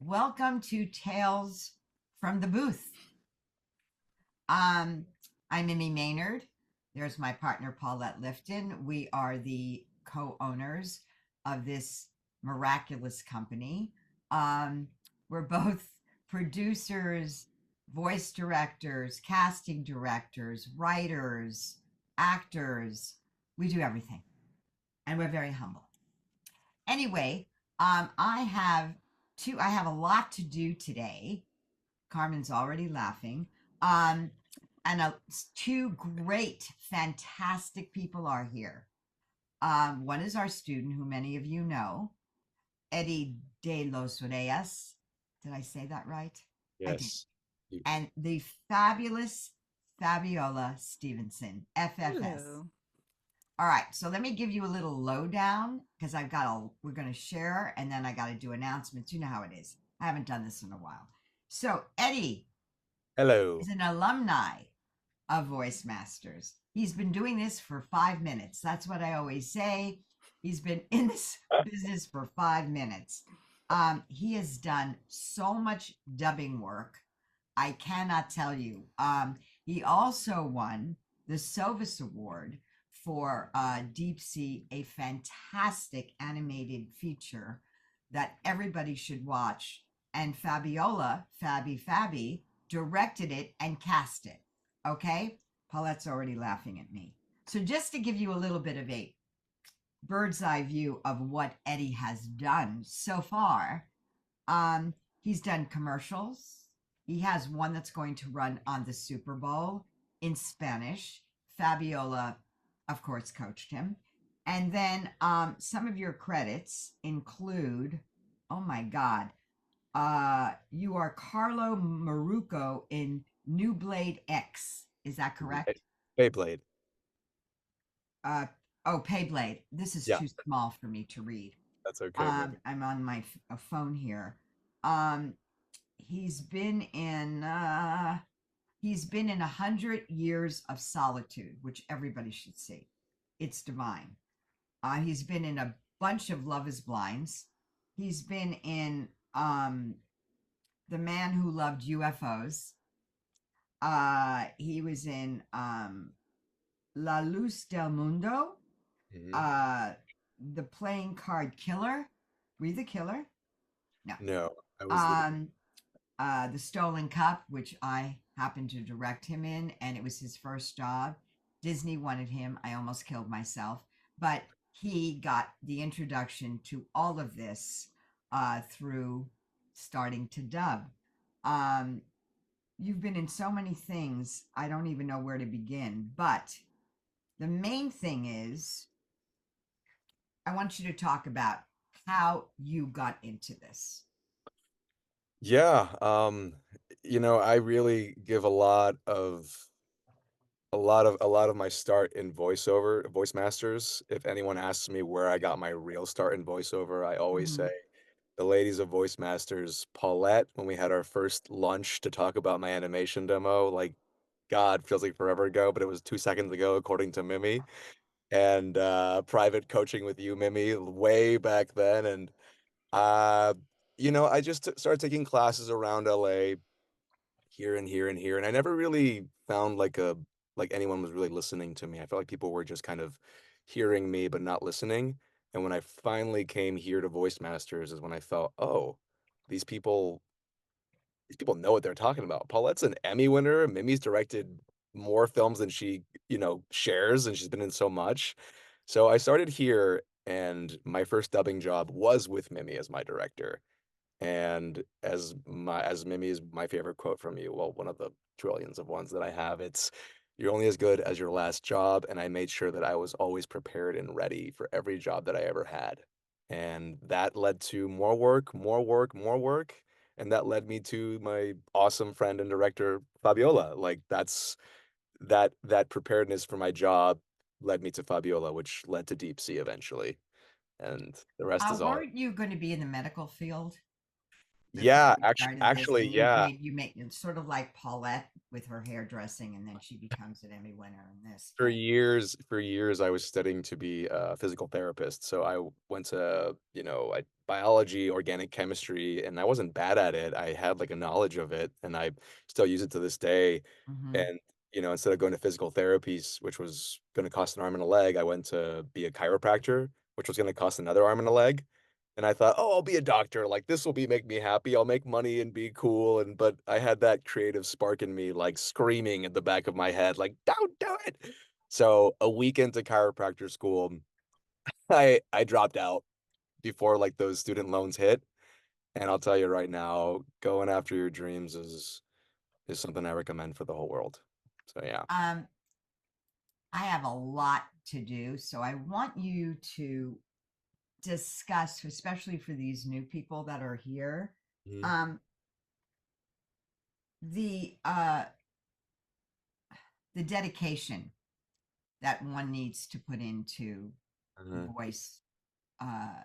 Welcome to Tales from the Booth. Um, I'm Mimi Maynard. There's my partner, Paulette Lifton. We are the co owners of this miraculous company. Um, we're both producers, voice directors, casting directors, writers, actors. We do everything, and we're very humble. Anyway, I have a lot to do today. Carmen's already laughing. Um, and two great, fantastic people are here. One is our student, who many of you know, Eddy De Los Reyes. Did I say that right? I did. Yes. You- And the fabulous Fabiola Stevenson, FFS. Hello. All right, so let me give you a little lowdown because we're going to share and then I got to do announcements. You know how it is. I haven't done this in a while. So, Eddy is Hello. an alumni of Voice Masters. He's been doing this for 5 minutes. That's what I always say. He's been in this business for 5 minutes. He has done so much dubbing work. I cannot tell you. He also won the SOVAS Award for Deep Sea, a fantastic animated feature that everybody should watch. And Fabi, directed it and cast it. Okay? Paulette's already laughing at me. So, just to give you a little bit of a bird's eye view of what Eddy has done so far, he's done commercials. He has one that's going to run on the Super Bowl in Spanish. Fabiola, of course, coached him. And then some of your credits include, oh my God, you are Carlo Maruco in New Blade X. Is that correct? Beyblade. Uh, oh, Payblade. This is Yeah, too small for me to read. that's okay, Mimi. I'm on my phone here. Um, he's been in uh, he's been in 100 Years of Solitude, which everybody should see. It's divine. He's been in a bunch of Love Is Blinds. He's been in The Man Who Loved UFOs. He was in La Luz del Mundo, Mhm. uh, The Playing Card Killer. Were you the killer? No. No, I was the Um, The Stolen Cup, which I happened to direct him in, and it was his first job. Disney wanted him. I almost killed myself, but he got the introduction to all of this through starting to dub. Um, you've been in so many things, I don't even know where to begin. But the main thing is, I want you to talk about how you got into this. Yeah, I really give a lot of my start in voice masters. If anyone asks me where I got my real start in voiceover, I always Mm-hmm. say the ladies of Voice Masters, Paulette, when we had our first lunch to talk about my animation demo, like God, feels like forever ago, but it was 2 seconds ago, according to Mimi. And private coaching with you, Mimi, way back then. And uh, I just started taking classes around LA, here and here and here, and I never really found like anyone was really listening to me. I felt like people were just kind of hearing me but not listening. And when I finally came here to Voice Masters is when I felt, oh, these people these people know what they're talking about. Paulette's an Emmy winner. Mimi's directed more films than she shares, and she's been in so much. So I started here, and my first dubbing job was with Mimi as my director. And as Mimi is my favorite quote from you, well, one of the trillions of ones that I have, it's you're only as good as your last job. And I made sure that I was always prepared and ready for every job that I ever had. And that led to more work, more work, more work. And that led me to my awesome friend and director, Fabiola. Like that preparedness for my job led me to Fabiola, which led to Deep Sea eventually. And the rest is all. Weren't you going to be in the medical field? before Yeah, we started this, actually, and you yeah. made you make it's sort of like Paulette with her hairdressing, and then she becomes an Emmy winner in this. But For years, I was studying to be a physical therapist. So I went to, biology, organic chemistry, and I wasn't bad at it. I had like a knowledge of it, and I still use it to this day. mhm. And, instead of going to physical therapies, which was going to cost an arm and a leg, I went to be a chiropractor, which was going to cost another arm and a leg. And I thought, oh, I'll be a doctor. Like this will be make me happy. I'll make money and be cool. But I had that creative spark in me, like screaming at the back of my head, like, don't do it. So a week into chiropractor school, I dropped out before like those student loans hit. And I'll tell you right now, going after your dreams is something I recommend for the whole world. So yeah. um, I have a lot to do, so I want you to discuss, especially for these new people that are here, Mhm. um, the the dedication that one needs to put into Mhm. voice uh,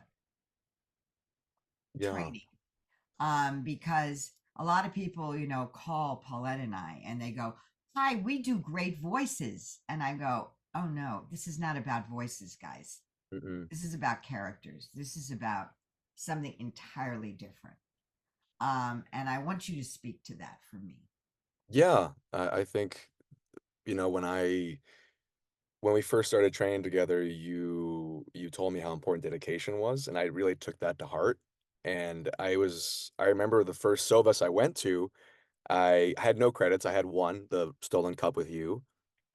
Yeah. training. Because a lot of people, call Paulette and I, and they go, "Hi, we do great voices," and I go, "Oh no, this is not about voices, guys. Mm-mm. This is about characters. This is about something entirely different." And I want you to speak to that for me. Yeah. I think, when we first started training together, you told me how important dedication was, and I really took that to heart. And I remember the first SOVAS I went to, I had no credits. I had one, the stolen cup with you,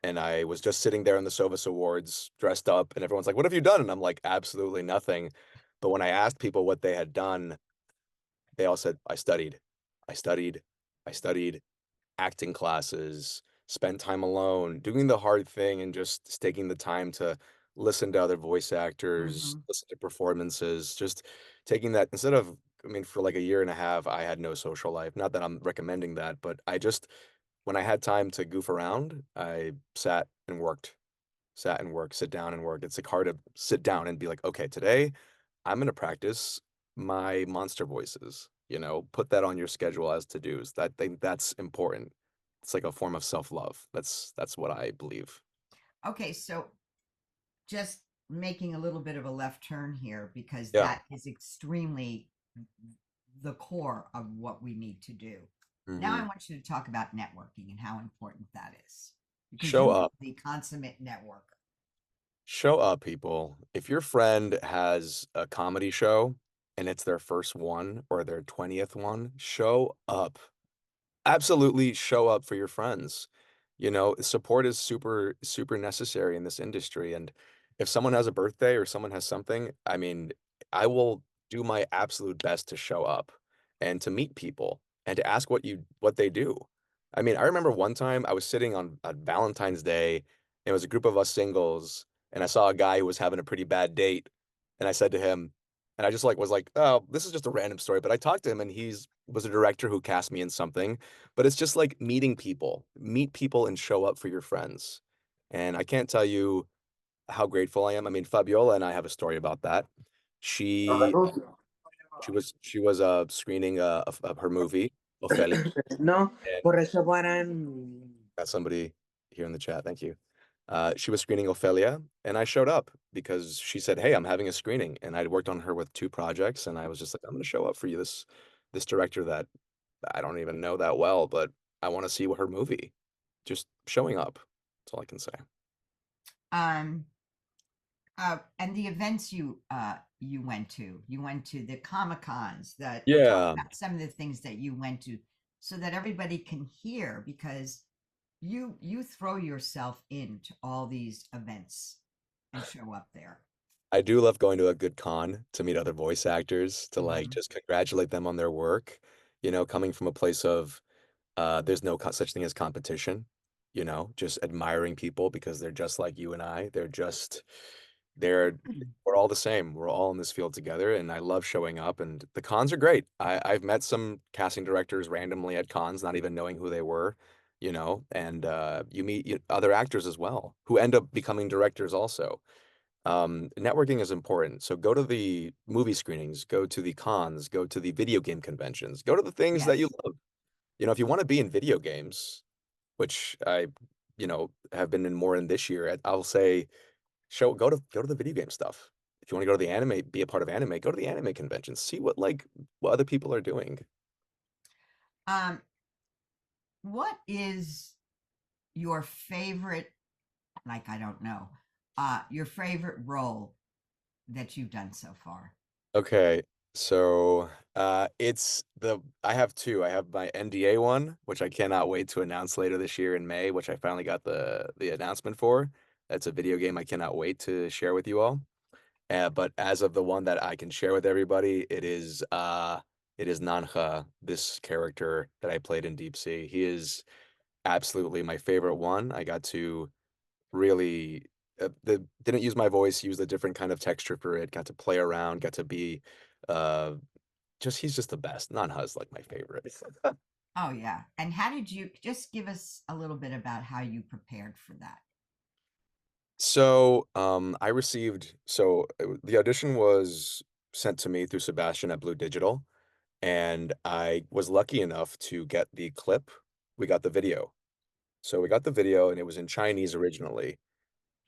and I was just sitting there in the SOVAS Awards dressed up, and everyone's like, "What have you done?" And I'm like, "Absolutely nothing." But when I asked people what they had done, they all said, "I studied. I studied. I studied." Acting classes, spent time alone, doing the hard thing and just taking the time to listen to other voice actors, Hmm. listen to performances, just taking that instead of I mean, for like a year and a half, I had no social life. Not that I'm recommending that, but when I had time to goof around, I sat and worked, sit down and work. It's like hard to sit down and be like, okay, today I'm going to practice my monster voices, put that on your schedule as to-dos. That's important. It's like a form of self-love. That's what I believe. Okay, so just making a little bit of a left turn here because Yeah. that is extremely the core of what we need to do. Now I Hmm. want you to talk about networking and how important that is because Show you are up. the consummate networker. Show up, people. If your friend has a comedy show and it's their first one or their 20th one, show up. Absolutely show up for your friends. Support is super, super necessary in this industry. And if someone has a birthday or someone has something, I mean, I will do my absolute best to show up and to meet people and to ask what they do. I mean, I remember one time I was sitting on Valentine's Day, and it was a group of us singles, and I saw a guy who was having a pretty bad date, and I said to him, and I just like was like, oh, this is just a random story, but I talked to him, and he's was a director who cast me in something, but it's just like meeting people. Meet people and show up for your friends. And I can't tell you how grateful I am. I mean, Fabiola and I have a story about that. She she was screening of her movie, Ophelia. No, And por eso paran. got somebody here in the chat. Thank you. She was screening Ophelia, and I showed up because she said, "Hey, I'm having a screening," and I'd worked on her with two projects, and I was just like, "I'm going to show up for you, this director that I don't even know that well, but I want to see what her movie." Just showing up. That's all I can say. Um, and the events you went to the Comic Cons that talk Yeah, about some of the things that you went to, so that everybody can hear because you throw yourself into all these events and show up there. I do love going to a good con to meet other voice actors, to like Hmm. just congratulate them on their work. Coming from a place of there's no such thing as competition, just admiring people because they're just like you and I. They're we're all the same. We're all in this field together, and I love showing up. And the cons are great. I've met some casting directors randomly at cons, not even knowing who they were, and you meet other actors as well who end up becoming directors also. Networking is important. So go to the movie screenings, go to the cons, go to the video game conventions, go to the things that you Yes. love. If you want to be in video games, which I, have been in more in this year, I'll say go to the video game stuff. If you want to go to the anime, be a part of anime, go to the anime conventions, see what other people are doing. Um, what is your favorite, like, I don't know, your favorite role that you've done so far? Okay, so I have two. I have my NDA one, which I cannot wait to announce later this year in May, which I finally got the announcement for. That's a video game I cannot wait to share with you all. But as of the one that I can share with everybody, it is Nanha, this character that I played in Deep Sea. He is absolutely my favorite one. I got to really didn't use my voice, used a different kind of texture for it, got to play around, got to be uh he's just the best. Nanha's like my favorite. Oh, yeah. And how did you just give us a little bit about how you prepared for that? So, the audition was sent to me through Sebastian at Blue Digital, and I was lucky enough to get the clip. We got the video. So we got the video and it was in Chinese originally.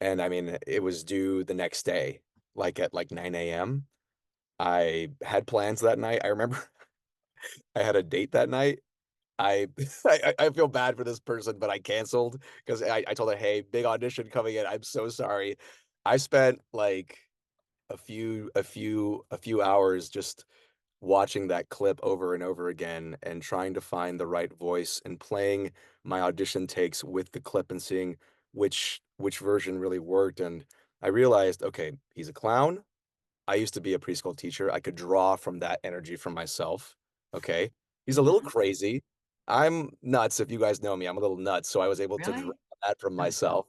And I mean, it was due the next day, like at like 9 a.m. I had plans that night. I remember I had a date that night. I I feel bad for this person, but I canceled because I told her, hey, big audition coming in. I'm so sorry. I spent like a few hours just watching that clip over and over again and trying to find the right voice and playing my audition takes with the clip and seeing which version really worked. And I realized, okay, he's a clown. I used to be a preschool teacher. I could draw from that energy from myself. Okay. He's a little Mhm. crazy. I'm nuts. If you guys know me, I'm a little nuts. So I was able to draw Really? that from myself.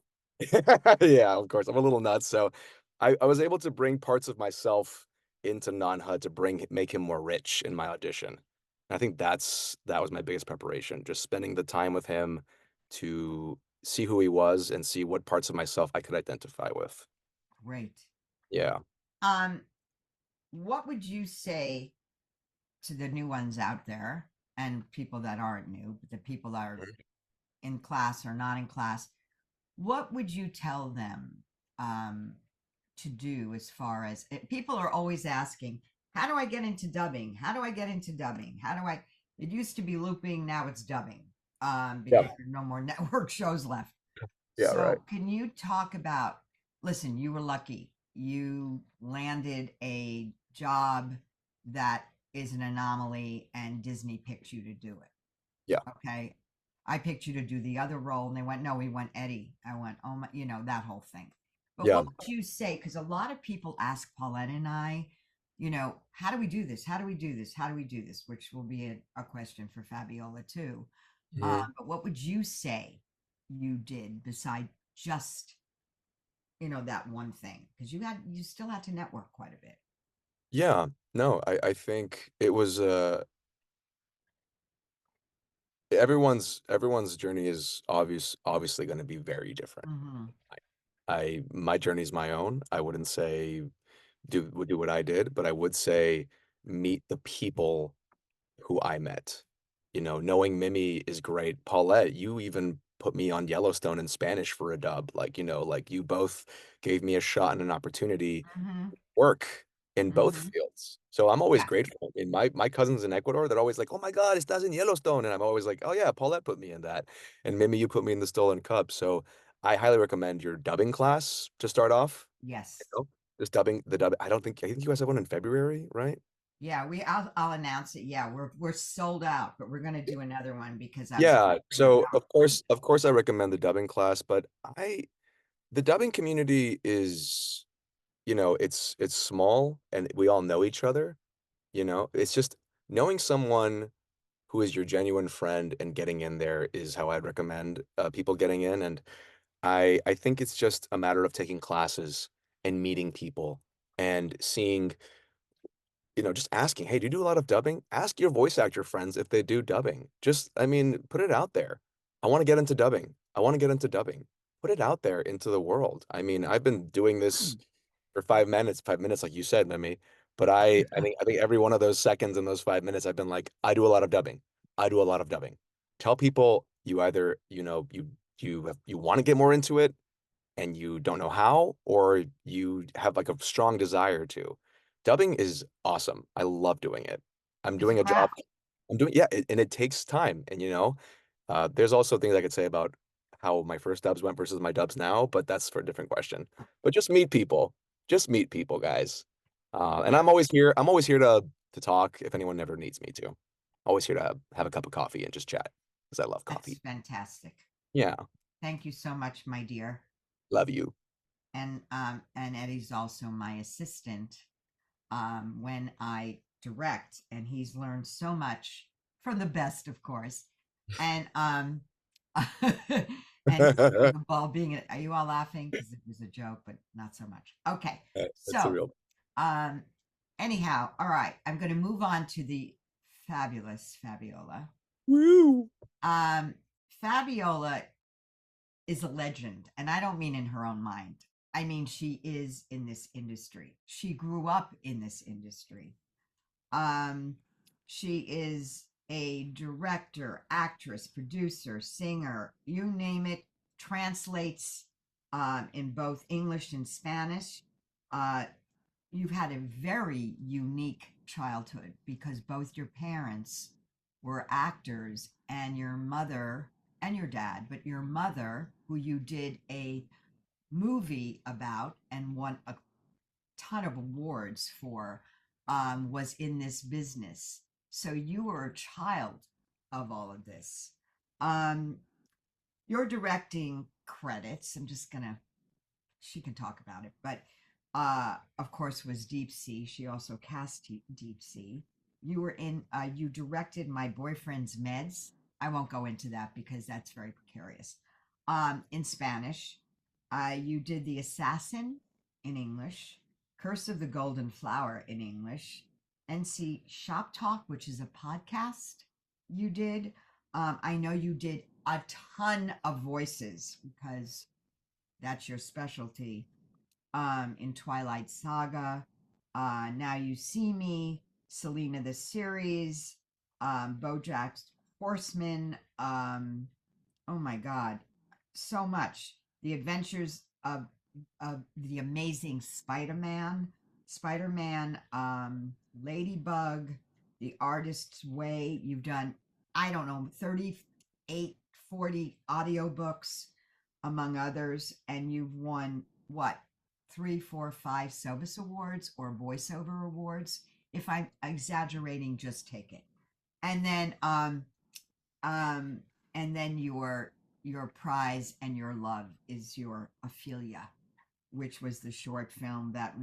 Yeah, of course. I'm a little nuts. So I was able to bring parts of myself into non-HUD to make him more rich in my audition. And I think that was my biggest preparation, just spending the time with him to see who he was and see what parts of myself I could identify with. Great. Yeah. Um, what would you say to the new ones out there and people that aren't new, but the people that are in class or not in class? What would you tell them um, to do as far as people are always asking, how do I get into dubbing? How do I get into dubbing? How do I? It used to be looping, now it's dubbing because Yeah. there are no more network shows left. Yeah, right. So, can you talk about? Listen, you were lucky. You landed a job that is an anomaly, and Disney picked you to do it. Yeah. Okay. I picked you to do the other role, and they went, no, we want Eddie. I went, oh my, that whole thing. But Yeah. what would you say? Because a lot of people ask Paulette and I, how do we do this? How do we do this? How do we do this? Which will be a question for Fabiola too. Mhm. But what would you say you did beside just, that one thing? Because you still had to network quite a bit. Yeah. No, I think it was everyone's journey is obviously going to be very different. Mm-hmm. My journey is my own. I wouldn't say do what I did, but I would say meet the people who I met. Knowing Mimi is great. Paulette, you even put me on Yellowstone in Spanish for a dub. Like you both gave me a shot and an opportunity Mm-hmm. work in both Mm-hmm. fields. So I'm always Yeah. grateful. And my cousins in Ecuador, they're always like, "Oh my God, estás in Yellowstone," and I'm always like, "Oh yeah, Paulette put me in that," and Mimi, you put me in the Stolen Cup. So I highly recommend your dubbing class to start off. Yes. Just dubbing the dub. I think you guys have one in February, right? Yeah, I'll announce it. Yeah, we're sold out, but we're gonna do another one because I was Yeah. bring So about of course, I recommend the dubbing class, but the dubbing community is, it's small and we all know each other. It's just knowing someone who is your genuine friend and getting in there is how I'd recommend people getting in. And I think it's just a matter of taking classes and meeting people and seeing, just asking, hey, do you do a lot of dubbing? Ask your voice actor friends if they do dubbing. Just, I mean, put it out there. I want to get into dubbing. I want to get into dubbing. Put it out there into the world. I mean, I've been doing this fun. for 5 minutes, like you said, Mimi. But I think every one of those seconds in those 5 minutes, I've been like, I do a lot of dubbing. I do a lot of dubbing. Tell people you either, you want to get more into it and you don't know how, or you have like a strong desire to. Dubbing is awesome. I love doing it. I'm It's a doing a job. craft. Yeah, and it takes time. And there's also things I could say about how my first dubs went versus my dubs now, but that's for a different question. But just meet people. Just meet people, guys. And Yeah, I'm always here. I'm always here to talk if anyone ever needs me to. Always here to have a cup of coffee and just chat because I love that's coffee. fantastic. Yeah, Thank you so much, my dear. love you. And Eddie's also my assistant when I direct, and he's learned so much from the best, of course. And and the ball being, are you all laughing? Because it was a joke, but not so much. Okay, That's the so real. um, anyhow, all right, I'm going to move on to the fabulous Fabiola. Woo! Fabiola is a legend, and I don't mean in her own mind. I mean, she is in this industry. She grew up in this industry. Um, she is a director, actress, producer, singer, you name it, translates in both English and Spanish. Uh, you've had a very unique childhood because both your parents were actors and your mother and your dad, but your mother, who you did a movie about and won a ton of awards for, was in this business. So you were a child of all of this. Um, your directing credits, I'm just gonna, she can talk about it, but of course was Deep Sea. She also cast Deep Sea. You were in, you directed My Boyfriend's Meds. I won't go into that because that's very precarious. In Spanish, you did The Assassin in English, Curse of the Golden Flower in English, NC Shop Talk, which is a podcast you did. I know you did a ton of voices because that's your specialty. In Twilight Saga, Now You See Me, Selena the series, BoJack's Horseman. Oh my God, so much. The Adventures of the Amazing Spider-Man, Spider-Man, Ladybug, The Artist's Way. You've done, I don't know, 38, 40 audiobooks, among others, and you've won what, 3, 4, 5 SOVAS awards or voiceover awards. If I'm exaggerating, just take it. And then um and then your prize and your love is your Ophelia, which was the short film that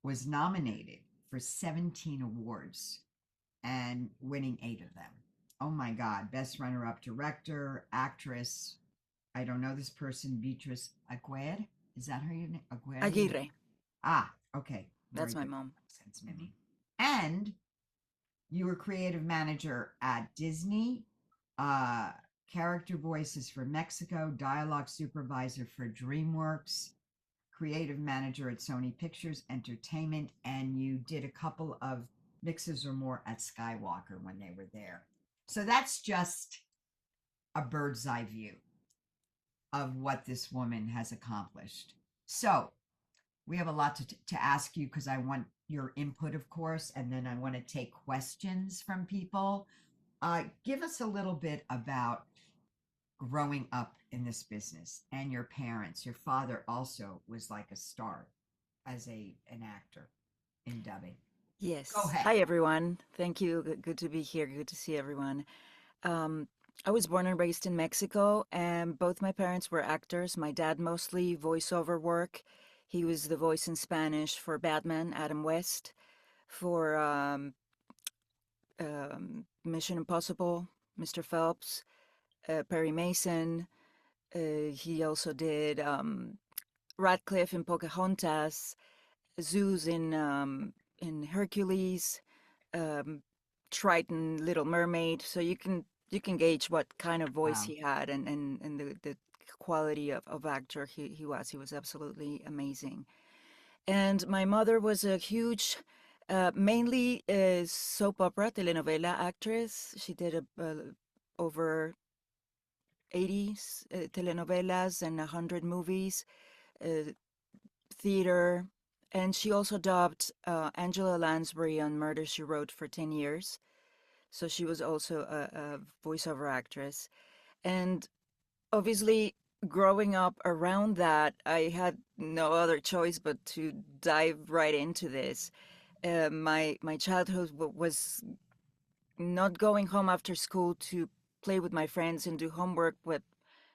was nominated for 17 awards and winning 8 of them. Oh my God. Best runner up director, actress. I don't know this person, Beatrice Aguirre. Is that her name? Aguirre. Ah, okay. That's my good. mom. Sense, Mimi. And you were creative manager at Disney, uh, character voices for Mexico, dialogue supervisor for DreamWorks, creative manager at Sony Pictures Entertainment, and you did a couple of mixes or more at Skywalker when they were there. So that's just a bird's eye view of what this woman has accomplished. So we have a lot to ask you because I want your input, of course, and then I want to take questions from people. Give us a little bit about growing up in this business and your parents. Your father also was like a star as an actor in dubbing. Yes. Go ahead. Hi, everyone. Thank you. Good to be here. Good to see everyone. I was born and raised in Mexico, and both my parents were actors. My dad mostly voiceover work. He was the voice in Spanish for Batman, Adam West, for Mission Impossible, Mr. Phelps, Perry Mason. He also did Radcliffe in Pocahontas, Zeus in Hercules, um, Triton, Little Mermaid. So you can gauge what kind of voice Wow. he had and the quality of actor he was. He was absolutely amazing. And my mother was a huge, mainly a soap opera telenovela actress. She did over 80 telenovelas and 100 movies, uh, theater, and she also dubbed Angela Lansbury on Murder, She Wrote for 10 years. So she was also a voiceover actress. And obviously, growing up around that, I had no other choice but to dive right into this. My childhood was not going home after school to play with my friends and do homework, but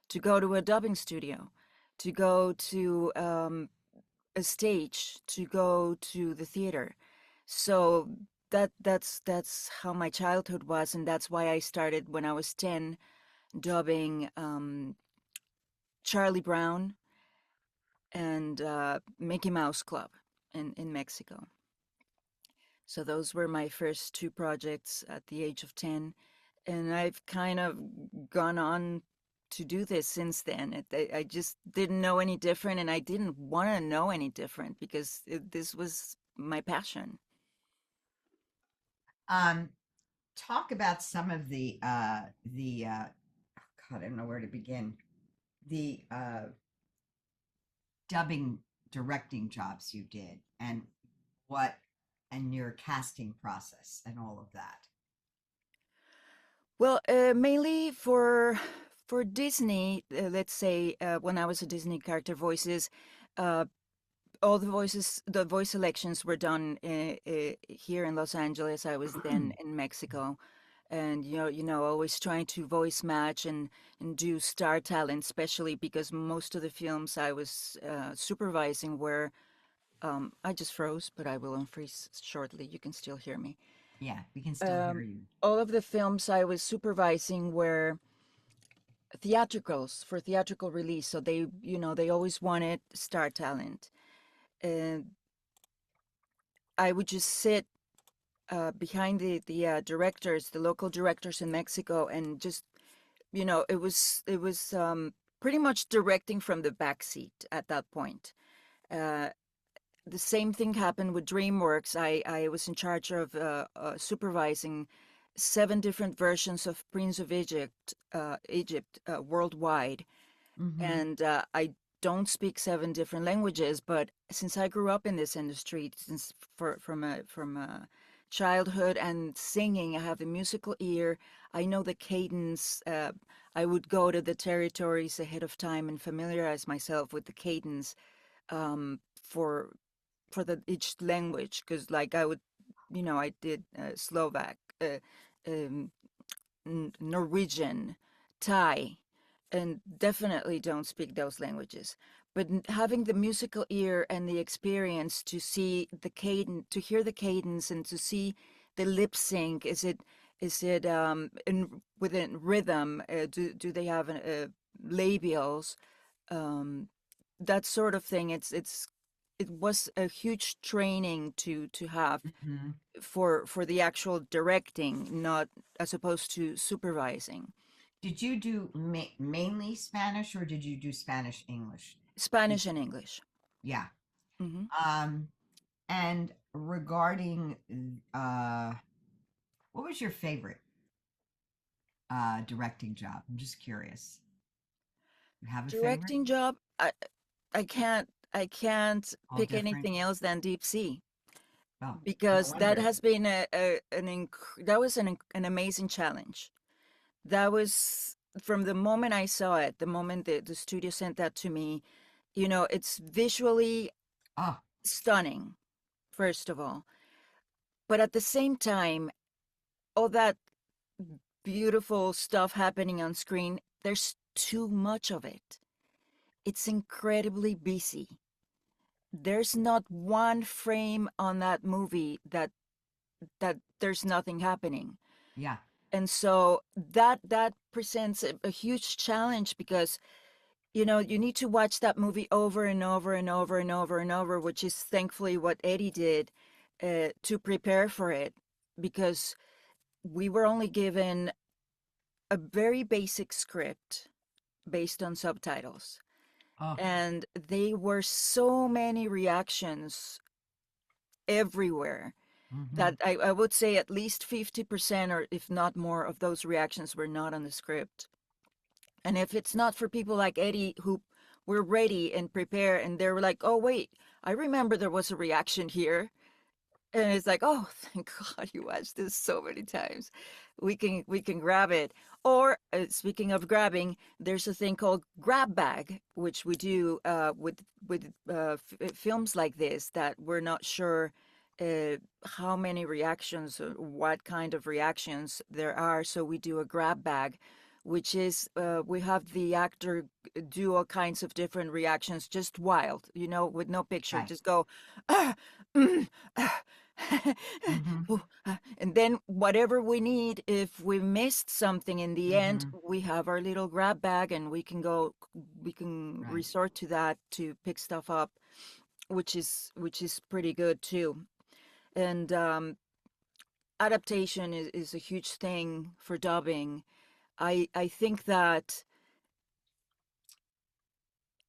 to go to a dubbing studio, to go to a stage, to go to the theater. So that's how my childhood was, and that's why I started when I was 10 dubbing Charlie Brown and Mickey Mouse Club in Mexico. So those were my first two projects at the age of 10. And I've kind of gone on to do this since then. I just didn't know any different, and I didn't want to know any different because this was my passion. Talk about some of the God, I don't know where to begin. The dubbing directing jobs you did and what and your casting process and all of that. Well, mainly for Disney, let's say when I was a Disney character voices, uh, all the voice selections were done here in Los Angeles. I was then in Mexico, and always trying to voice match and do star talent, especially because most of the films I was supervising were. I just froze, but I will unfreeze shortly. You can still hear me. Yeah, we can still hear you. All of the films I was supervising were theatricals for theatrical release, so they always wanted star talent. And I would just sit behind the directors, the local directors in Mexico, and just it was pretty much directing from the back seat at that point. Uh, the same thing happened with DreamWorks. I was in charge of supervising 7 different versions of Prince of Egypt worldwide, and I don't speak 7 different languages. But since I grew up in this industry, since from childhood and singing, I have a musical ear. I know the cadence. I would go to the territories ahead of time and familiarize myself with the cadence for each language, because like I would, I did Slovak, um, Norwegian, Thai, and definitely don't speak those languages. But having the musical ear and the experience to see the cadence, to hear the cadence, and to see the lip sync, is it within rhythm? Do they have labials? That sort of thing. It was a huge training to have for the actual directing, not as opposed to supervising. Did you do mainly Spanish or did you do Spanish English? Spanish and English. Yeah. Hmm. And regarding what was your favorite directing job? I'm just curious. You have a Directing favorite? job, I can't All pick different. anything else than Deep Sea, Oh, no because that wonder. has been that was an amazing challenge. That was from the moment I saw it, the moment the studio sent that to me. It's visually Oh, stunning, first of all, but at the same time, all that beautiful stuff happening on screen, there's too much of it. It's incredibly busy. There's not one frame on that movie that there's nothing happening. yeah. And so that presents a huge challenge, because you need to watch that movie over and over and over and over and over, which is thankfully what Eddie did to prepare for it, because we were only given a very basic script based on subtitles. Oh. and they were so many reactions everywhere Mm-hmm. that I would say at least 50% or if not more of those reactions were not on the script. And if it's not for people like Eddy who were ready and prepared and they were like, oh wait, I remember there was a reaction here. And it's like, oh, thank God you watched this so many times. We can grab it. Or speaking of grabbing, there's a thing called grab bag, which we do with films like this that we're not sure how many reactions, or what kind of reactions there are. So we do a grab bag, which is we have the actor do all kinds of different reactions, just wild, with no picture, Right. just go, ah, mm, ah. Mm-hmm. And then whatever we need, if we missed something in the end, Mm-hmm. we have our little grab bag and we can Right. resort to that to pick stuff up, which is pretty good too. And adaptation is a huge thing for dubbing. I think that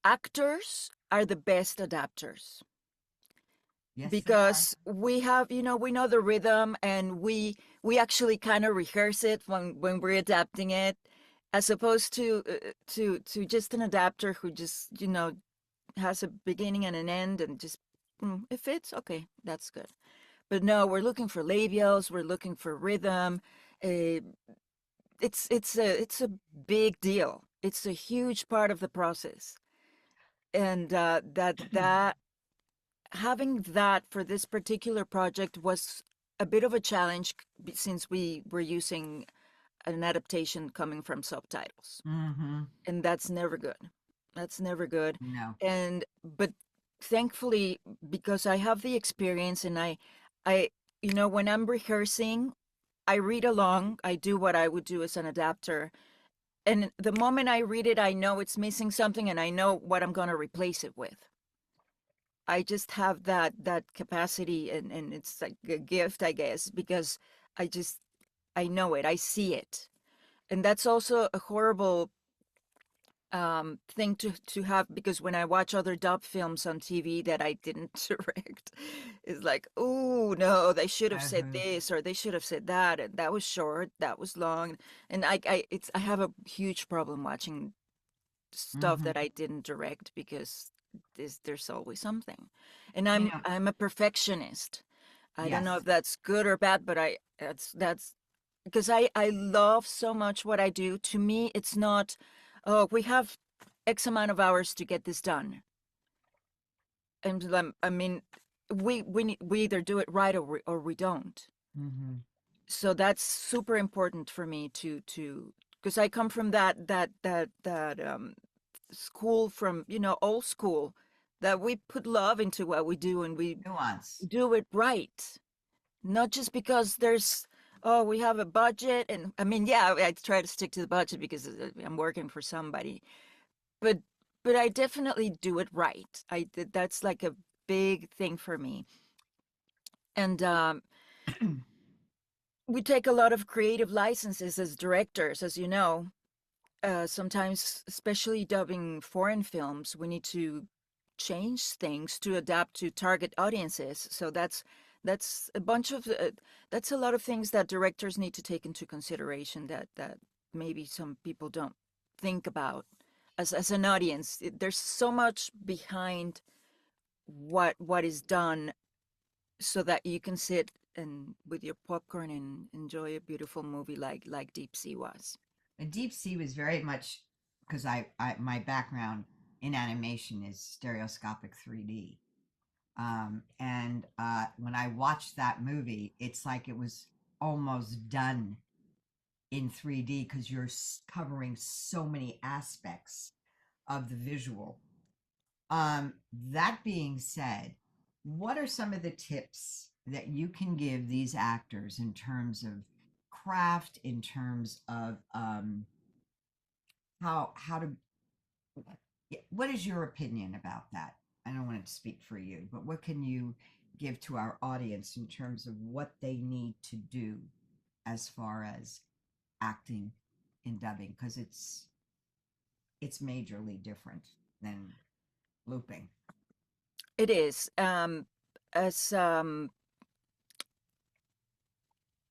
actors are the best adapters Yes, they are. because we know the rhythm, and we actually kind of rehearse it when we're adapting it, as opposed to just an adapter who just has a beginning and an end and just it fits, okay, that's good. But no, we're looking for labials, we're looking for rhythm. uh, it's a big deal, it's a huge part of the process. And that having that for this particular project was a bit of a challenge, since we were using an adaptation coming from subtitles, Mm-hmm. and that's never good. That's never good. No. And but thankfully, because I have the experience, and I when I'm rehearsing, I read along, I do what I would do as an adapter, and the moment I read it, I know it's missing something and I know what I'm going to replace it with. I just have that capacity, and it's like a gift, I guess, because I know it, I see it. And that's also a horrible thing to have, because when I watch other dub films on TV that I didn't direct, it's like, oh no, they should have said Uh-huh. this or they should have said that, and that was short, that was long. And I have a huge problem watching stuff Mm-hmm. that I didn't direct, because there's always something. And You I'm know, I'm a perfectionist. I don't know yes. if that's good or bad, but that's because I love so much what I do. To me, it's not, oh, we have X amount of hours to get this done. And I mean, we either do it right, or we don't. Mm-hmm. So that's super important for me to because I come from that school, from old school, that we put love into what we do, and we Nuance. do it right, not just because there's, oh, we have a budget. And I mean, yeah, I try to stick to the budget because I'm working for somebody, but I definitely do it right. That's like a big thing for me. And we take a lot of creative licenses as directors, as you know. Sometimes, especially dubbing foreign films, we need to change things to adapt to target audiences. So that's a bunch of that's a lot of things that directors need to take into consideration, that maybe some people don't think about as an audience. There's so much behind what is done, so that you can sit and with your popcorn and enjoy a beautiful movie like Deep Sea was. The Deep Sea was very much because my background in animation is stereoscopic 3D. And when I watched that movie, it's like it was almost done in 3D because you're covering so many aspects of the visual. That being said, what are some of the tips that you can give these actors in terms of craft, in terms of how to what is your opinion about that? I don't want to speak for you, but what can you give to our audience in terms of what they need to do as far as acting in dubbing? Because it's majorly different. than looping. It is. As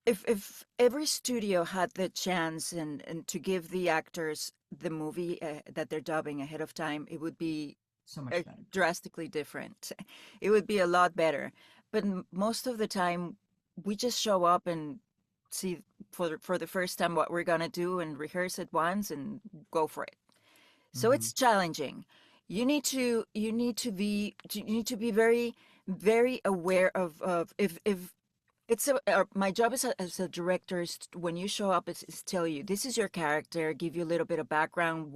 if every studio had the chance and to give the actors the movie that they're dubbing ahead of time, it would be So much better. drastically different. It would be a lot better. But most of the time, we just show up and see for the first time what we're gonna do and rehearse it once and go for it. So it's challenging. You need to be very aware of if it's my job as a director is when you show up is tell you this is your character, give you a little bit of background,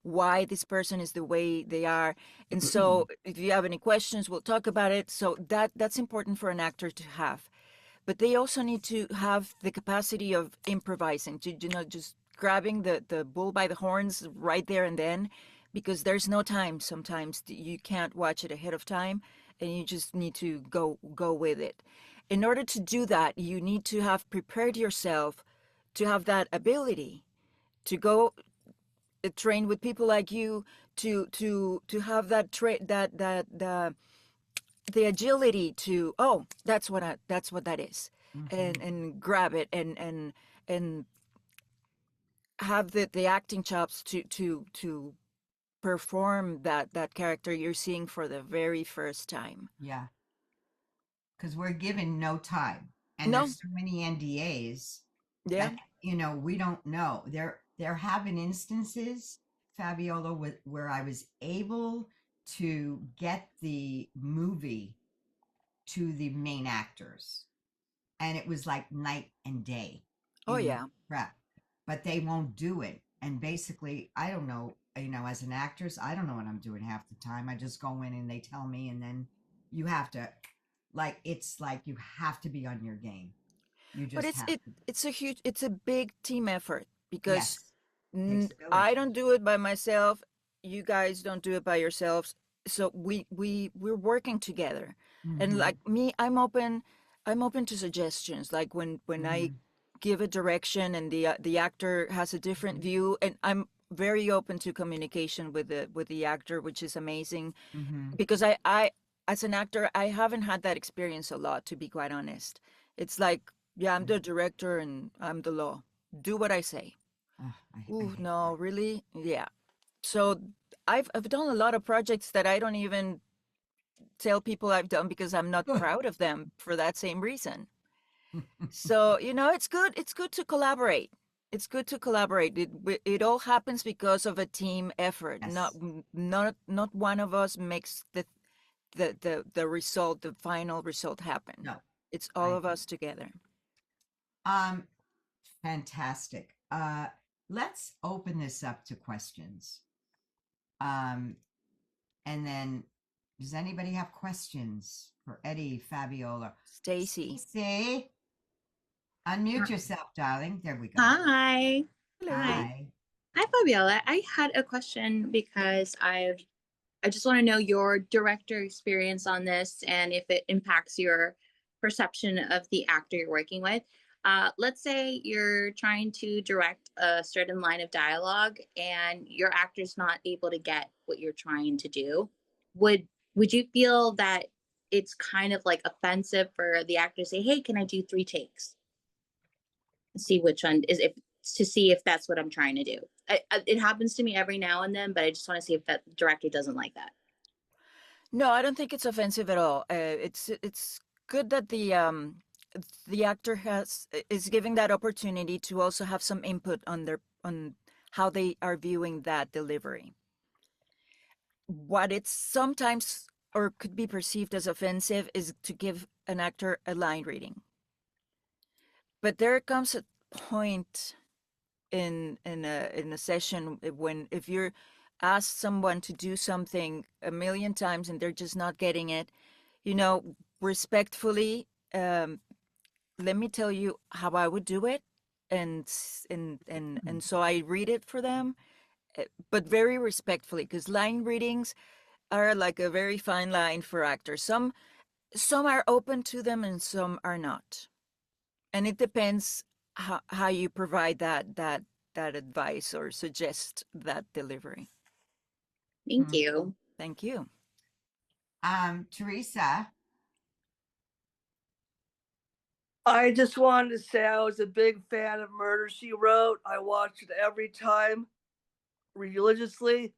why this person is the way they are, and so if you have any questions, we'll talk about it. So that's important for an actor to have, but they also need to have the capacity of improvising, to just grabbing the bull by the horns right there and then, because there's no time. Sometimes you can't watch it ahead of time, and you just need to go with it. In order to do that, you need to have prepared yourself to have that ability to go train with people like you, to have that the agility to, oh, that's what that is, and grab it and have the acting chops to perform that character you're seeing for the very first time. Yeah. Because we're given no time. And No. there's so many NDAs Yeah. that, you know, we don't know. There have been instances, Fabiola, where I was able to get the movie to the main actors. And it was like night and day. Oh, in yeah. prep, but they won't do it. And basically, I don't know, you know, as an actress, I don't know what I'm doing half the time. I just go in and they tell me, and then you have to, like, it's like you have to be on your game. You But just have to. it's a big team effort, because Yes. Takes a I village. don't do it by myself. You guys don't do it by yourselves. So we're working together. And like me, I'm open to suggestions. Like when I give a direction and the actor has a different view, and I'm very open to communication with the actor, which is amazing, because I as an actor, I haven't had that experience a lot, to be quite honest. It's like, yeah, I'm the director and I'm the law. Do what I say. I Ooh, hate no, that. really? Yeah. So I've done a lot of projects that I don't even tell people I've done, because I'm not proud of them for that same reason. So, it's good to collaborate. It's good to collaborate. It all happens because of a team effort. Yes. Not one of us makes the result, the final result happen. No. It's all I of us together. Um, fantastic. Let's open this up to questions. And then does anybody have questions for Eddy, Fabiola? Stacy. Stacey, unmute yourself, darling. There we go. Hi. Hello. Hi. Hi, Fabiola. I had a question because I just want to know your director experience on this and if it impacts your perception of the actor you're working with. Let's say you're trying to direct a certain line of dialogue and your actor's not able to get what you're trying to do. Would you feel that it's kind of like offensive for the actor to say, "Hey, can I do 3 takes?" See which one is, if to see if that's what I'm trying to do. It happens to me every now and then, but I just want to see if that director doesn't like that. No, I don't think it's offensive at all. It's good that the actor is giving that opportunity to also have some input on how they are viewing that delivery. What it's sometimes or could be perceived as offensive is to give an actor a line reading. But there comes a point in a session when, if you're asked someone to do something a million times and they're just not getting it, respectfully, let me tell you how I would do it, and so I read it for them, but very respectfully, because line readings are like a very fine line for actors. Some are open to them and some are not, and it depends how you provide that advice or suggest that delivery. Thank Mm. you. Thank you. Teresa. I just wanted to say I was a big fan of Murder, She Wrote. I watched it every time religiously.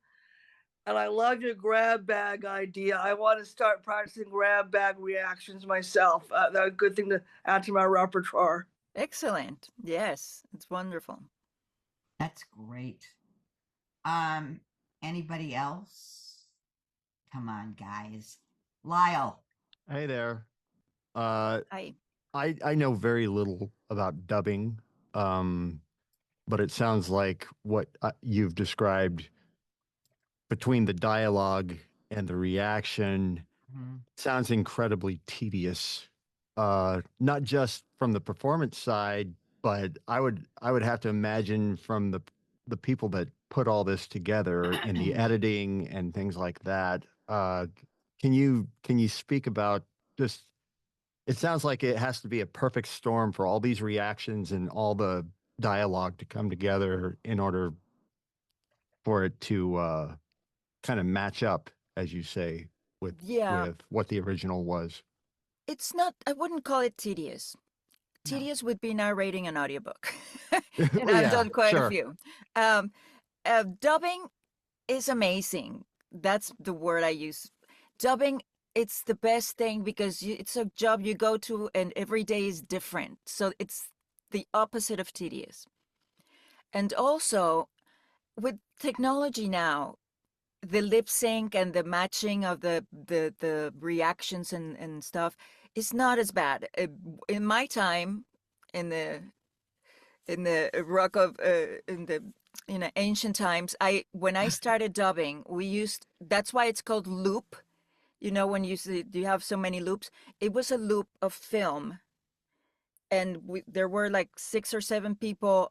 And I love your grab bag idea. I want to start practicing grab bag reactions myself. That's a good thing to add to my repertoire. Excellent. Yes, it's wonderful. That's great. Anybody else? Come on, guys. Lyle. Hey there. I I know very little about dubbing, but it sounds like what you've described between the dialogue and the reaction Mhm. sounds incredibly tedious. Not just from the performance side, but I would have to imagine from the people that put all this together in the editing and things like that. Can you speak about just it sounds like it has to be a perfect storm for all these reactions and all the dialogue to come together in order for it to kind of match up, as you say, with yeah, what the original was. it's not. I wouldn't call it tedious. No. Tedious would be narrating an audiobook, and Well, I've yeah, done quite a sure. few. Dubbing is amazing. That's the word I use. Dubbing, it's the best thing because it's a job you go to and every day is different. So it's the opposite of tedious. And also, with technology now, the lip sync and the matching of the reactions and stuff is not as bad. In my time, in the rock of in the ancient times, when I started dubbing, that's why it's called loop. You know, when you have so many loops, it was a loop of film, and there were like 6 or 7 people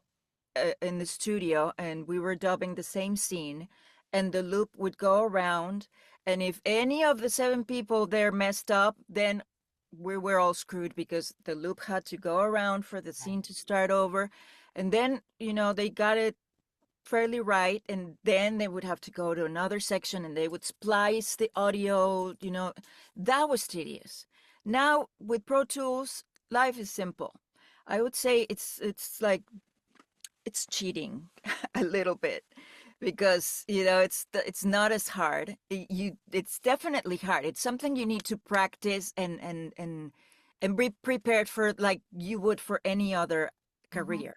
in the studio, and we were dubbing the same scene, and the loop would go around, and if any of the 7 people there messed up, then we were all screwed because the loop had to go around for the scene to start over, and then they got it fairly right, and then they would have to go to another section and they would splice the audio. That was tedious. Now with Pro Tools, life is simple. I would say it's like it's cheating a little bit because it's not as hard. It's definitely hard. It's something you need to practice and be prepared for, like you would for any other career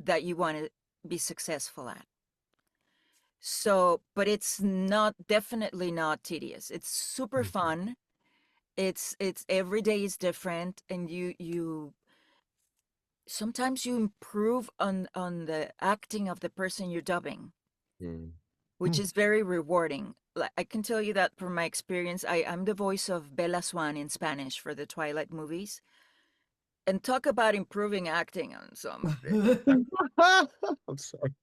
that you want to be successful at. So, but it's definitely not tedious. It's super fun. It's every day is different, and you sometimes you improve on the acting of the person you're dubbing, which is very rewarding. Like, I can tell you that from my experience. I'm the voice of Bella Swan in Spanish for the Twilight movies, and talk about improving acting on some of it. I'm sorry.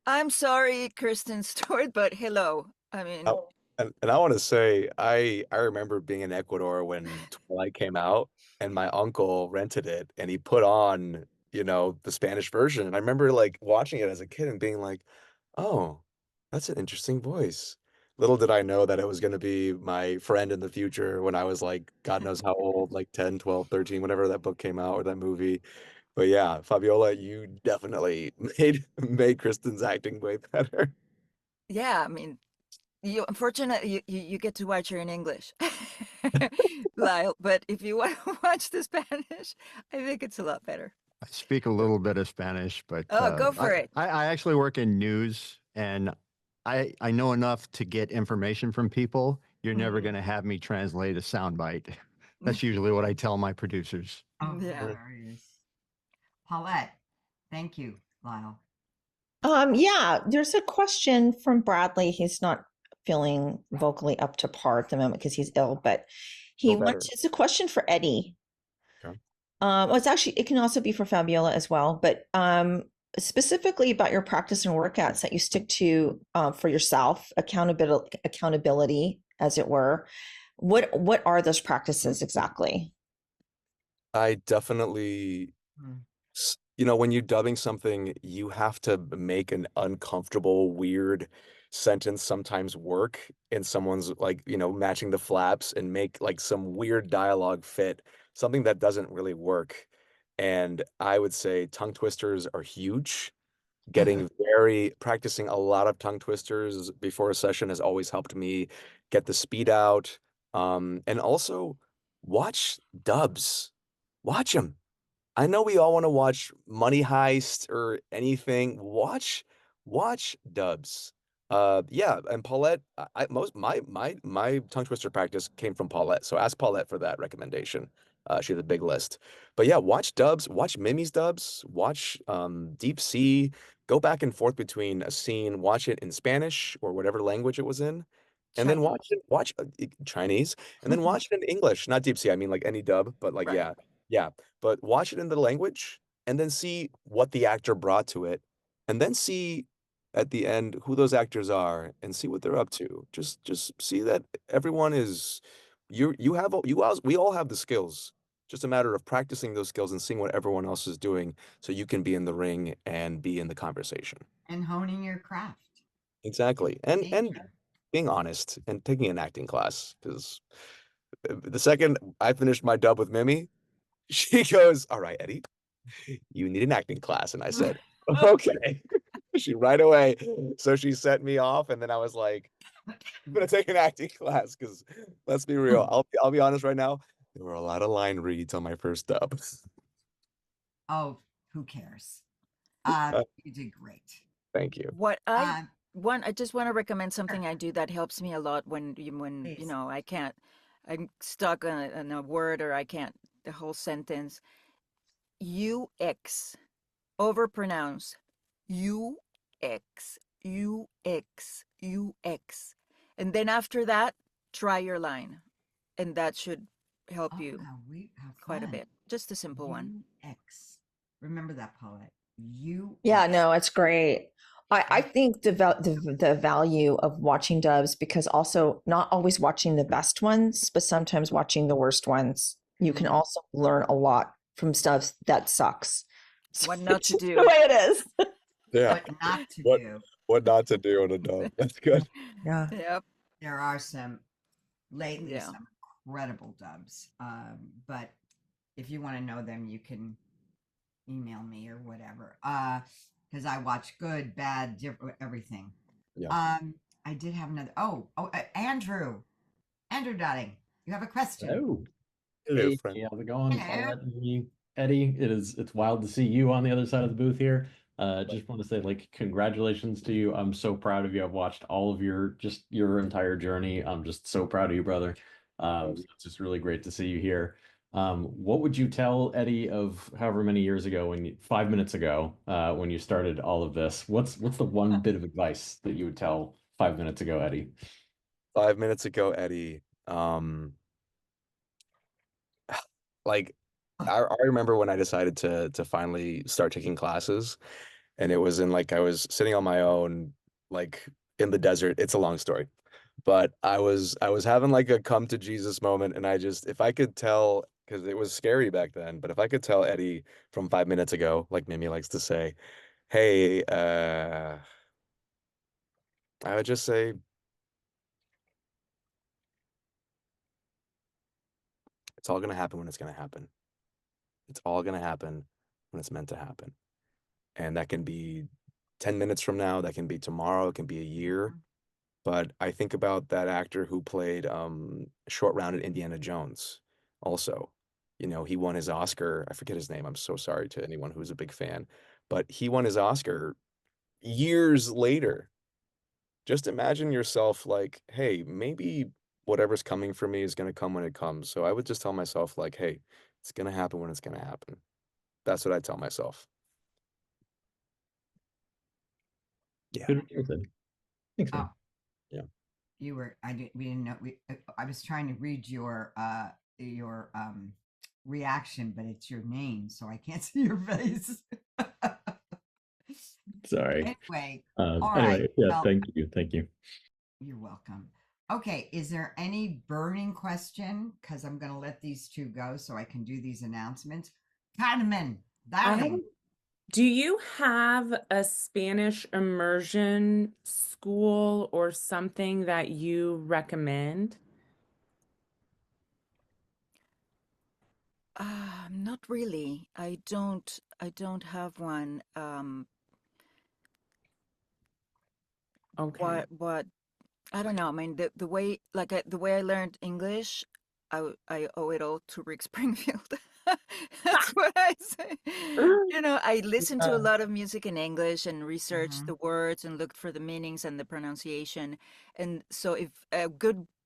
I'm sorry, Kristen Stewart, but hello. I mean, Oh, and I want to say, I remember being in Ecuador when Twilight came out, and my uncle rented it, and he put on, the Spanish version. And I remember like watching it as a kid and being like, "Oh, that's an interesting voice." Little did I know that it was going to be my friend in the future when I was like, God knows how old, like 10, 12, 13, whenever that book came out or that movie. But yeah, Fabiola, you definitely made Kristen's acting way better. yeah, I mean, unfortunately you get to watch her in English, Lyle. But if you want to watch the Spanish, I think it's a lot better. I speak a little bit of Spanish, but Oh, go for it. I actually work in news, and I know enough to get information from people. You're never going to have me translate a soundbite. That's usually what I tell my producers. Oh, Yeah. hilarious. Paulette, thank you, Lyle. Yeah, there's a question from Bradley. He's not feeling vocally up to par at the moment because he's ill, but it's a question for Eddy. Okay. Well, it can also be for Fabiola as well, but specifically about your practice and workouts that you stick to for yourself, accountability, as it were. What are those practices exactly? I definitely, you know, when you're dubbing something, you have to make an uncomfortable, weird sentence sometimes work in someone's like, you know, matching the flaps and make like some weird dialogue fit, something that doesn't really work. And I would say tongue twisters are huge. Practicing a lot of tongue twisters before a session has always helped me get the speed out. And also watch dubs. Watch them. I know we all want to watch Money Heist or anything. Watch dubs. Yeah, and Paulette, I most my tongue twister practice came from Paulette, so ask Paulette for that recommendation. She has a big list. But yeah, watch dubs, watch Mimi's dubs, watch Deep Sea, go back and forth between a scene, watch it in Spanish or whatever language it was in, and then watch Chinese, and then watch it in English, not Deep Sea, I mean like any dub, but like Right. yeah, but watch it in the language and then see what the actor brought to it, and then see at the end who those actors are and see what they're up to. Just see that everyone is we all have the skills. Just a matter of practicing those skills and seeing what everyone else is doing so you can be in the ring and be in the conversation. And honing your craft. Exactly. And Nature. being honest and taking an acting class, because the second I finished my dub with Mimi, she goes, "All right, Eddie, you need an acting class." And I said, "Okay." She right away. So she sent me off, and then I was like, "I'm gonna take an acting class," because let's be real. I'll be honest right now. There were a lot of line reads on my first dub. Oh, who cares? You did great. Thank you. What I Um, I just want to recommend something I do that helps me a lot when Please. you know I'm stuck on a word or I can't the whole sentence. UX, overpronounce. UX, UX. And then after that, try your line. And that should help oh, you how quite a fun. bit. Just a simple one. UX. Remember that, Paulette. UX. Yeah, no, it's great. I think the value of watching dubs, because also not always watching the best ones, but sometimes watching the worst ones, you can Mhm. also learn a lot from stuff that sucks. What not to It's just do. the way it is. Yeah. What not to What do. what not to do on a dub. That's good. Yeah. Yep. There are some lately Yeah. some incredible dubs. But if you want to know them, you can email me or whatever. Because I watch good, bad, everything. Yeah. I did have another. Andrew Dotting, you have a question. Hello. Hello, Hey, friend. how's it going? Hello. Paulette and me, Eddie, it's wild to see you on the other side of the booth here. Just want to say like congratulations to you. I'm so proud of you. I've watched all of your entire journey. I'm just so proud of you, brother. So it's just really great to see you here. What would you tell Eddie of however many years ago 5 minutes ago, when you started all of this? What's the one bit of advice that you would tell 5 minutes ago, Eddie? 5 minutes ago, Eddie. Like I remember when I decided to finally start taking classes, and it was in like I was sitting on my own, like in the desert. It's a long story. But I was having like a come to Jesus moment, and I just if I could tell, because it was scary back then, but if I could tell Eddie from 5 minutes ago, like Mimi likes to say, hey, I would just say it's all gonna happen when it's gonna happen. It's all gonna happen when it's meant to happen. And that can be 10 minutes from now, that can be tomorrow, it can be a year. But I think about that actor who played Short Round in Indiana Jones also. You know, he won his Oscar. I forget his name. I'm so sorry to anyone who's a big fan. But he won his Oscar years later. Just imagine yourself like, hey, maybe whatever's coming for me is going to come when it comes. So I would just tell myself, like, hey, it's going to happen when it's going to happen. That's what I tell myself. Yeah. Good advice, Eddie. Thanks, man. Oh, Yeah. you were. We didn't know. I was trying to read your reaction, but it's your name, so I can't see your face. Sorry. Anyway, all right. Anyway, yeah, Well, thank you. you're welcome. Okay, is there any burning question? Because I'm going to let these two go so I can do these announcements. Carmen, darling. Do you have a Spanish immersion school or something that you recommend? Not really. I don't have one. Okay. What I don't know. I mean, the way the way I learned English, I owe it all to Rick Springfield. That's what I say. You know, I listened to a Yeah. lot of music in English and researched Mhm. the words and looked for the meanings and the pronunciation. And so, if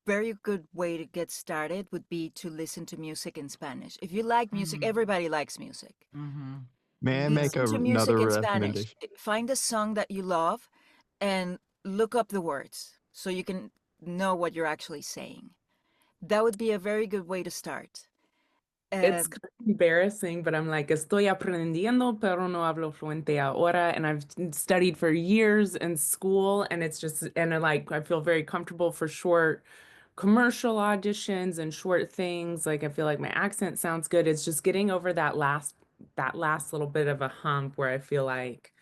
very good way to get started would be to listen to music in Spanish. If you like music, Mhm. everybody likes music. Mhm. May I make Listen to music another in Spanish. recommendation? Find a song that you love and look up the words so you can know what you're actually saying. That would be a very good way to start. It's kind of embarrassing, but I'm like, estoy aprendiendo, pero no hablo fluente ahora. And I've studied for years in school, and it's just, and I feel very comfortable for short commercial auditions and short things. Like, I feel like my accent sounds good. It's just getting over that last little bit of a hump where I feel like,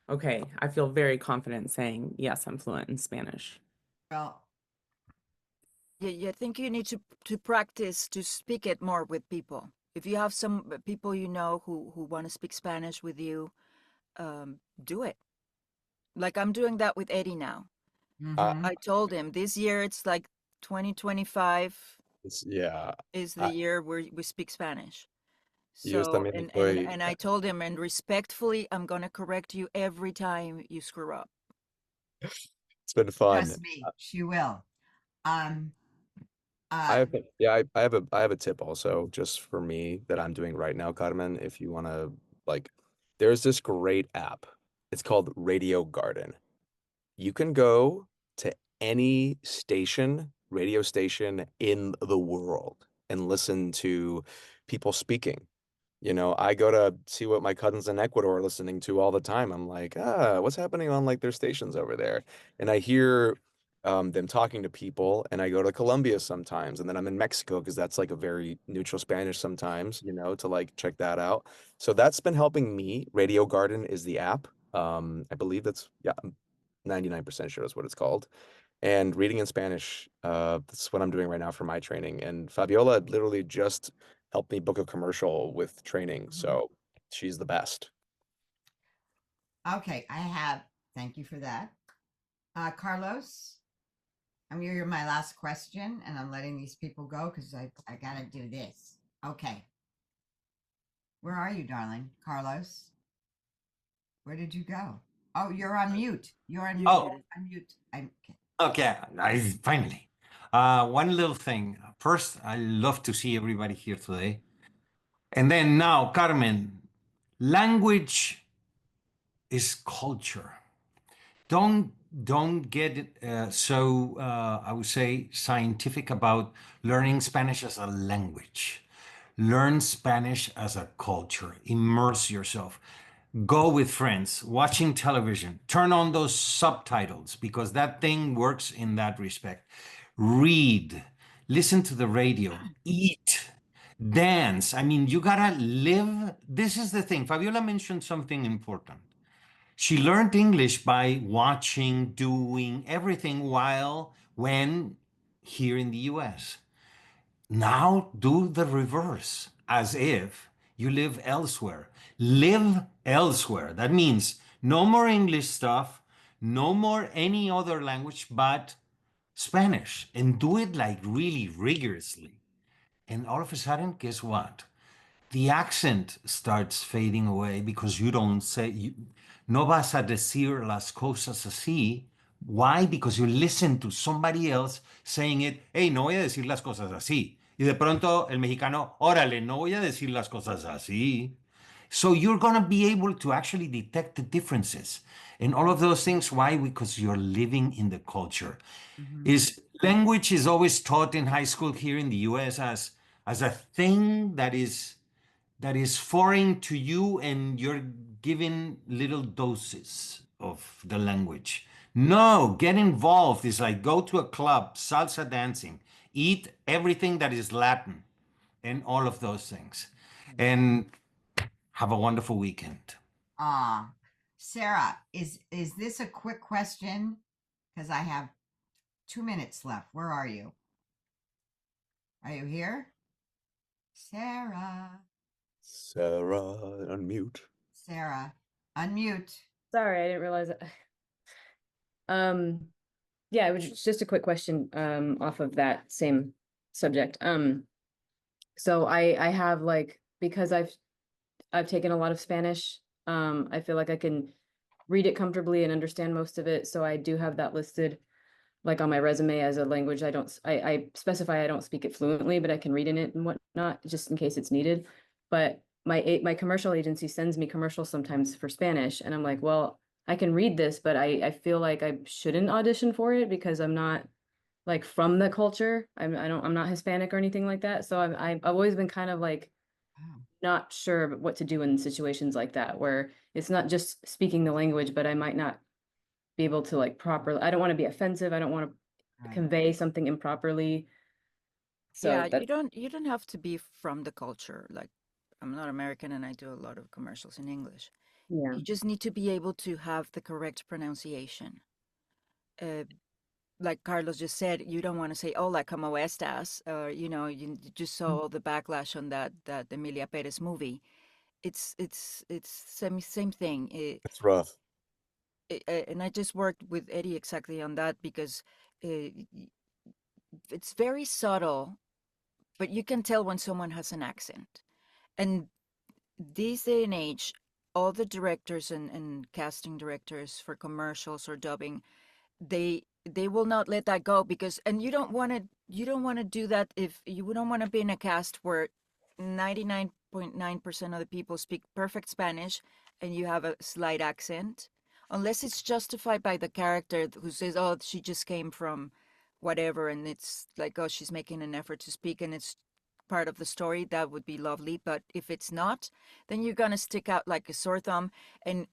okay, I feel very confident saying, yes, I'm fluent in Spanish. Well, Yeah, I think you need to practice to speak it more with people. If you have some people you know who want to speak Spanish with you, do it. Like I'm doing that with Eddie now. mhm. I told him this year it's like 2025 Yeah. is the I, year where we speak Spanish. yo So también estoy. and I told him, and respectfully, I'm gonna correct you every time you screw up. It's been fun. Trust me, she will. Um, I uh, have yeah, I have a tip also just for me that I'm doing right now, Carmen. If you want to like, there's this great app. It's called Radio Garden. You can go to any radio station in the world and listen to people speaking. I go to see what my cousins in Ecuador are listening to all the time. I'm like, what's happening on like their stations over there? And I hear them talking to people, and I go to Colombia sometimes, and then I'm in Mexico because that's like a very neutral Spanish sometimes, to like check that out. So that's been helping me. Radio Garden is the app. I believe yeah, I'm 99% sure that's what it's called. And reading in Spanish, that's what I'm doing right now for my training. And Fabiola literally just helped me book a commercial with training, so she's the best. okay, thank you for that. Carlos, you're my last question, and I'm letting these people go because I gotta do this. Okay. Where are you, darling? Carlos? Where did you go? Oh, you're on mute. You're on mute. Oh, Unmute. okay. Finally. One little thing. First, I love to see everybody here today. And then now, Carmen, language is culture. Don't get so I would say scientific about learning Spanish as a language. Learn Spanish as a culture. Immerse yourself. Go with friends, watching television. Turn on those subtitles because that thing works in that respect. Read, listen to the radio, eat, dance. I mean, you gotta live. This is the thing. Fabiola mentioned something important. She learned English by watching, doing everything when here in the US. Now do the reverse as if you live elsewhere. Live elsewhere. That means no more English stuff, no more any other language but Spanish, and do it like really rigorously. And all of a sudden, guess what? The accent starts fading away because you don't say, no vas a decir las cosas así. Why? Because you listen to somebody else saying it, hey, no voy a decir las cosas así. Y de pronto el mexicano, órale, no voy a decir las cosas así. So you're going to be able to actually detect the differences and all of those things. Why? Because you're living in the culture. Is language is always taught in high school here in the US as a thing that is foreign to you and you're given little doses of the language. No, get involved. It's like go to a club, salsa dancing, eat everything that is Latin and all of those things. And have a wonderful weekend. Sarah, is this a quick question? Because I have 2 minutes left. Where are you? Are you here? Sarah. Sarah, unmute. Sarah, unmute. Sorry, I didn't realize that. Yeah, it was just a quick question off of that same subject. So I have like, because I've taken a lot of Spanish, I feel like I can read it comfortably and understand most of it. So I do have that listed like on my resume as a language. I specify I don't speak it fluently, but I can read in it and whatnot, just in case it's needed. But my commercial agency sends me commercials sometimes for Spanish, and I'm like, well, I can read this, but I feel like I shouldn't audition for it because I'm not like from the culture. I'm not Hispanic or anything like that. So I've always been kind of like not sure what to do in situations like that, where it's not just speaking the language, but I might not be able to like properly. I don't want to be offensive. I don't want to Right. convey something improperly. So Yeah, that you don't have to be from the culture. Like I'm not American and I do a lot of commercials in English. yeah. You just need to be able to have the correct pronunciation. Like Carlos just said, you don't want to say "Hola, como estas," or you just saw all the backlash on that Emilia Perez movie. It's same thing. It's rough. And I just worked with Eddie exactly on that because it's very subtle, but you can tell when someone has an accent. And this day and age, all the directors and casting directors for commercials or dubbing, they will not let that go because, and you don't want to do that if you don't want to be in a cast where 99.9% of the people speak perfect Spanish and you have a slight accent, unless it's justified by the character who says, oh, she just came from whatever, and it's like, oh, she's making an effort to speak and it's part of the story. That would be lovely. But if it's not, then you're gonna stick out like a sore thumb. And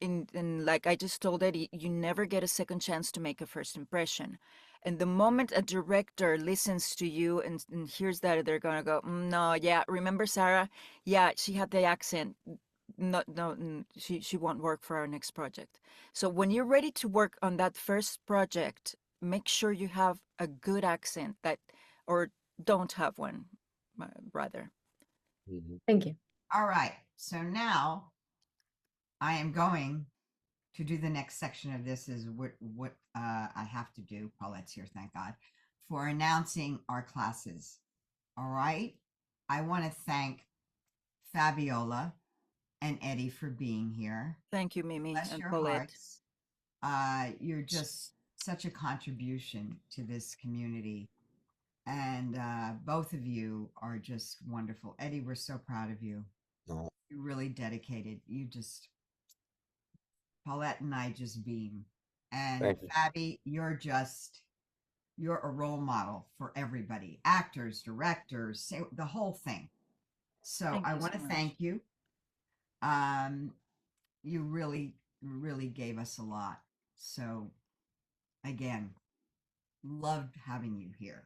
like I just told Eddie, you never get a second chance to make a first impression. And the moment a director listens to you and hears that, they're gonna go, no, yeah, remember Sarah? Yeah, she had the accent. No, she won't work for our next project. So when you're ready to work on that first project, make sure you have a good accent or don't have one, rather. Thank you. All right. So now I am going to do the next section of this is what I have to do. Paulette's here, thank God, for announcing our classes. All right. I want to thank Fabiola and Eddie for being here. Thank you, Mimi Bless and your Paulette. hearts. You're just such a contribution to this community. And both of you are just wonderful. Eddie, we're so proud of you. No. You're really dedicated. Paulette and I just beam. And Thank you. Fabi, you're a role model for everybody, actors, directors, the whole thing. So Thank I you want to so much. thank you. You really, really gave us a lot. So again, loved having you here.